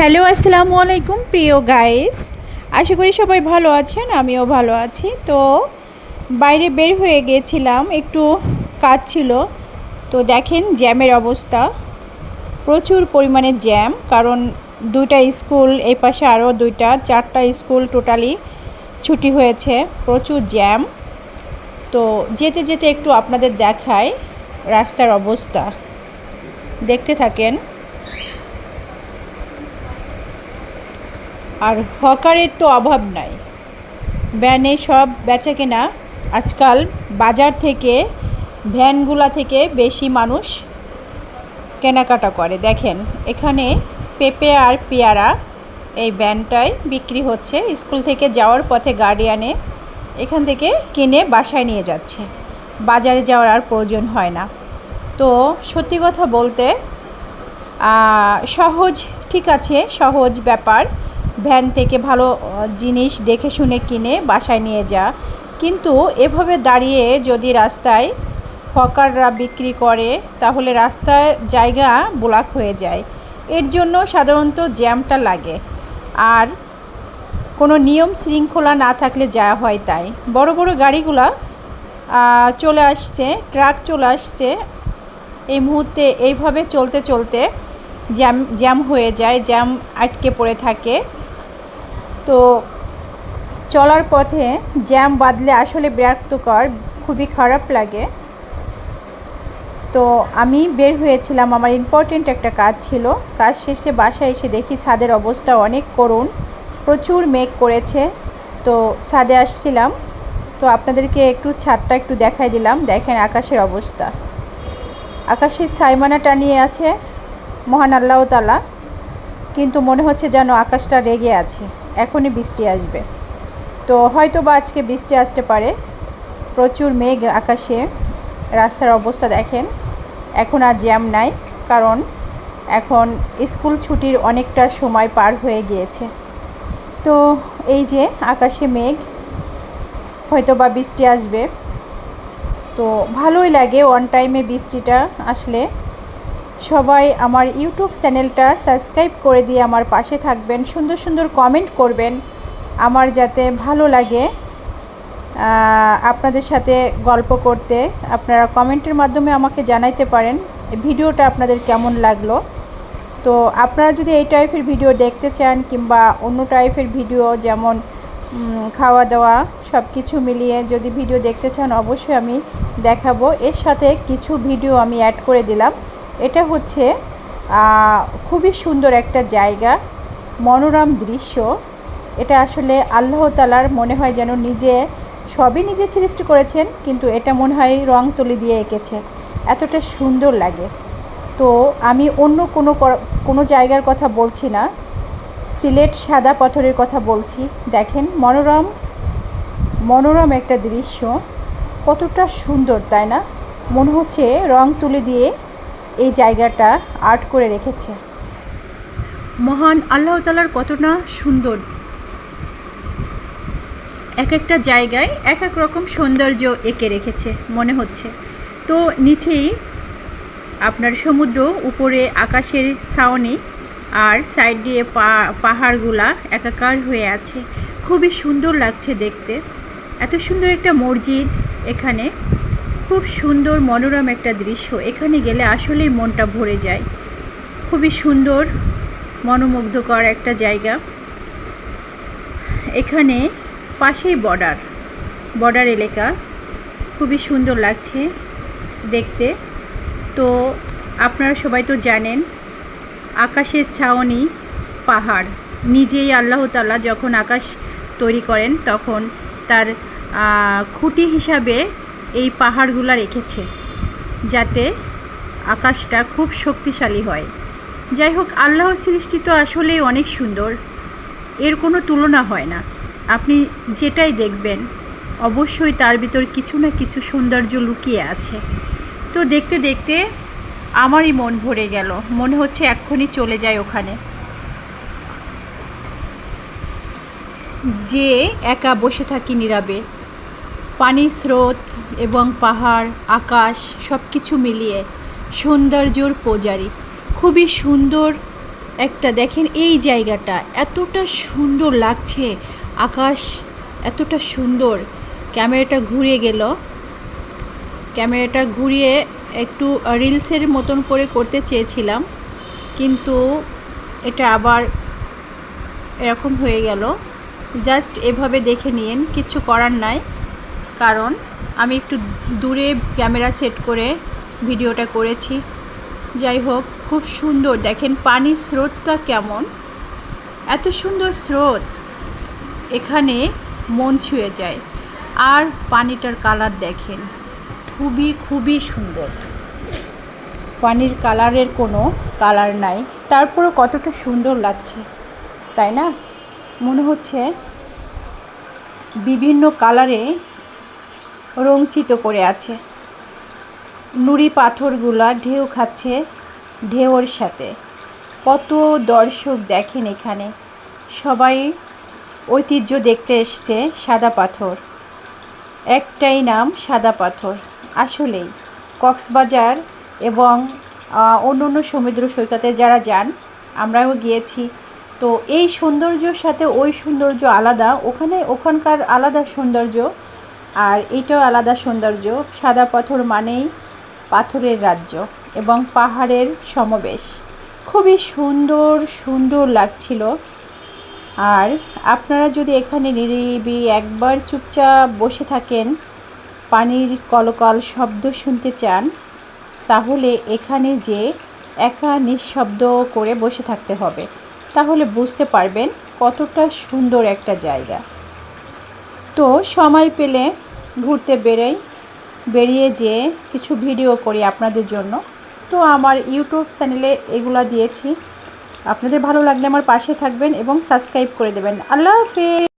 Hello, আসসালামু আলাইকুম প্রিয় গাইস। আশা করি সবাই ভালো আছেন, আমিও ভালো আছি। তো বাইরে বের হয়ে গিয়েছিলাম, একটু কাজ ছিল। তো দেখেন জ্যামের অবস্থা, প্রচুর পরিমাণে জ্যাম। কারণ দুইটা স্কুল, এই পাশে আরও চারটা স্কুল টোটালি ছুটি হয়েছে, প্রচুর জ্যাম। তো যেতে যেতে একটু আপনাদের দেখাই রাস্তার অবস্থা, দেখতে থাকেন। আর হকারের তো অভাব নাই, ভ্যানে সব বেচাকেনা। আজকাল বাজার থেকে, ভ্যানগুলা থেকে বেশি মানুষ কেনাকাটা করে। দেখেন এখানে পেঁপে আর পেয়ারা এই ভ্যানটায় বিক্রি হচ্ছে। স্কুল থেকে যাওয়ার পথে গার্ডিয়ানে এখান থেকে কিনে বাসায় নিয়ে যাচ্ছে, বাজারে যাওয়ার আর প্রয়োজন হয় না। তো সত্যি কথা বলতে সহজ, ঠিক আছে, সহজ ব্যাপার। ভ্যান থেকে ভালো জিনিস দেখে শুনে কিনে বাসায় নিয়ে যা, কিন্তু এভাবে দাঁড়িয়ে যদি রাস্তায় হকাররা বিক্রি করে তাহলে রাস্তার জায়গা ব্লক হয়ে যায়। এর জন্য সাধারণত জ্যামটা লাগে। আর কোনো নিয়ম শৃঙ্খলা না থাকলে যা হয় তাই। বড় বড় গাড়িগুলা চলে আসছে, ট্রাক চলে আসছে, এই মুহূর্তে এইভাবে চলতে চলতে জ্যাম হয়ে যায়, জ্যাম আটকে পড়ে থাকে। তো চলার পথে জ্যাম বাঁধলে আসলে বিরক্তকর, খুবই খারাপ লাগে। তো আমি বের হয়েছিলাম, আমার ইম্পর্টেন্ট একটা কাজ ছিল। কাজ শেষে বাসায় এসে দেখি ছাদের অবস্থা অনেক করুণ, প্রচুর মেঘ করেছে। তো ছাদে আসছিলাম, তো আপনাদেরকে একটু ছাদটা একটু দেখাই দিলাম। দেখেন আকাশের অবস্থা, আকাশের ছাইমানা টানিয়ে আছে মহান আল্লাহ তাআলা, কিন্তু মনে হচ্ছে যেন আকাশটা রেগে আছে, এখনই বৃষ্টি আসবে। তো হয়তো বা আজকে বৃষ্টি আসতে পারে, প্রচুর মেঘ আকাশে। রাস্তার অবস্থা দেখেন, এখন আর জ্যাম নাই, কারণ এখন স্কুল ছুটির অনেকটা সময় পার হয়ে গিয়েছে। তো এই যে আকাশে মেঘ, হয়তো বা বৃষ্টি আসবে। তো ভালোই লাগে অন টাইমে বৃষ্টিটা আসলে। সবাই আমার ইউটিউব চ্যানেলটা সাবস্ক্রাইব করে দিয়ে আমার পাশে থাকবেন, সুন্দর সুন্দর কমেন্ট করবেন, আমার যাতে ভালো লাগে আপনাদের সাথে গল্প করতে। আপনারা কমেন্টের মাধ্যমে আমাকে জানাইতে পারেন ভিডিওটা আপনাদের কেমন লাগলো। তো আপনারা যদি এই টাইপের ভিডিও দেখতে চান, কিংবা অন্য টাইপের ভিডিও যেমন খাওয়া দাওয়া সব কিছু মিলিয়ে যদি ভিডিও দেখতে চান, অবশ্যই আমি দেখাবো। এর সাথে কিছু ভিডিও আমি অ্যাড করে দিলাম। এটা হচ্ছে খুবই সুন্দর একটা জায়গা, মনোরম দৃশ্য। এটা আসলে আল্লাহ তাআলার মনে হয় যেন সবই নিজে সৃষ্টি করেছেন, কিন্তু এটা মনে হয় রং তুলি দিয়ে এঁকেছে, এতটা সুন্দর লাগে। তো আমি অন্য কোনো জায়গার কথা বলছি না, সিলেট সাদা পাথরের কথা বলছি। দেখেন মনোরম একটা দৃশ্য, কতটা সুন্দর, তাই না? মনে হচ্ছে রং তুলি দিয়ে এই জায়গাটা আর্ট করে রেখেছে। মহান আল্লাহ তাআলার কতটা সুন্দর, এক একটা জায়গায় এক এক রকম সৌন্দর্য এঁকে রেখেছে মনে হচ্ছে। তো নিচেই আপনার সমুদ্র, উপরে আকাশের ছাউনি, আর সাইড দিয়ে পাহাড়গুলা একাকার হয়ে আছে, খুবই সুন্দর লাগছে দেখতে। এত সুন্দর একটা মসজিদ এখানে, খুব সুন্দর মনোরম একটা দৃশ্য। এখানে গেলে আসলেই মনটা ভরে যায়, খুবই সুন্দর মনোমুগ্ধকর একটা জায়গা। এখানে পাশেই বর্ডার এলাকা, খুবই সুন্দর লাগছে দেখতে। তো আপনারা সবাই তো জানেন, আকাশের ছাউনি পাহাড়, নিজেই আল্লাহ তাআলা যখন আকাশ তৈরি করেন তখন তার খুঁটি হিসাবে এই পাহাড়গুলো রেখেছে, যাতে আকাশটা খুব শক্তিশালী হয়। যাই হোক, আল্লাহর সৃষ্টি তো আসলেই অনেক সুন্দর, এর কোনো তুলনা হয় না। আপনি যেটাই দেখবেন অবশ্যই তার ভিতর কিছু না কিছু সৌন্দর্য লুকিয়ে আছে। তো দেখতে দেখতে আমারই মন ভরে গেল, মনে হচ্ছে এক্ষুনি চলে যায় ওখানে, যে একা বসে থাকি নীরবে। পানির স্রোত এবং পাহাড়, আকাশ সব কিছু মিলিয়ে সৌন্দর্যর পূজারি, খুবই সুন্দর একটা দেখেন এই জায়গাটা এতটা সুন্দর লাগছে, আকাশ এতটা সুন্দর। ক্যামেরাটা ঘুরিয়ে একটু রিলসের মতন করে করতে চেয়েছিলাম, কিন্তু এটা আবার এরকম হয়ে গেল। জাস্ট এভাবে দেখে নিন, কিচ্ছু করার নাই, কারণ আমি একটু দূরে ক্যামেরা সেট করে ভিডিওটা করেছি। যাই হোক, খুব সুন্দর দেখেন পানির স্রোতটা কেমন, এত সুন্দর স্রোত, এখানে মন ছুঁয়ে যায়। আর পানিটার কালার দেখেন, খুবই খুবই সুন্দর। পানির কালারের কোনো কালার নাই, তারপরও কতটা সুন্দর লাগছে, তাই না? মনে হচ্ছে বিভিন্ন কালারে রঞ্জিত করে আছে। নুড়ি পাথরগুলা ঢেউ খাচ্ছে ঢেউর সাথে। কত দর্শক দেখেন এখানে, সবাই ঐতিহ্য দেখতে এসছে সাদা পাথর। একটাই নাম সাদা পাথর। আসলেই কক্সবাজার এবং অন্য অন্য সমুদ্র সৈকতে যারা যান, আমরাও গিয়েছি, তো এই সৌন্দর্যর সাথে ওই সৌন্দর্য আলাদা। ওখানকার আলাদা সৌন্দর্য, আর এইটাও আলাদা সৌন্দর্য। সাদা পাথর মানেই পাথরের রাজ্য এবং পাহাড়ের সমাবেশ। খুবই সুন্দর সুন্দর লাগছিল। আর আপনারা যদি এখানে নিরিবিলি একবার চুপচাপ বসে থাকেন, পানির কলকল শব্দ শুনতে চান, তাহলে এখানে যে একা নিঃশব্দ করে বসে থাকতে হবে, তাহলে বুঝতে পারবেন কতটা সুন্দর একটা জায়গা। তো সময় পেলে ঘুরতে বেরিয়ে যেয়ে কিছু ভিডিও করি আপনাদের জন্য। তো আমার ইউটিউব চ্যানেলে এগুলা দিয়েছি। আপনাদের ভালো লাগলে আমার পাশে থাকবেন এবং সাবস্ক্রাইব করে দেবেন। আল্লাহ হাফেজ।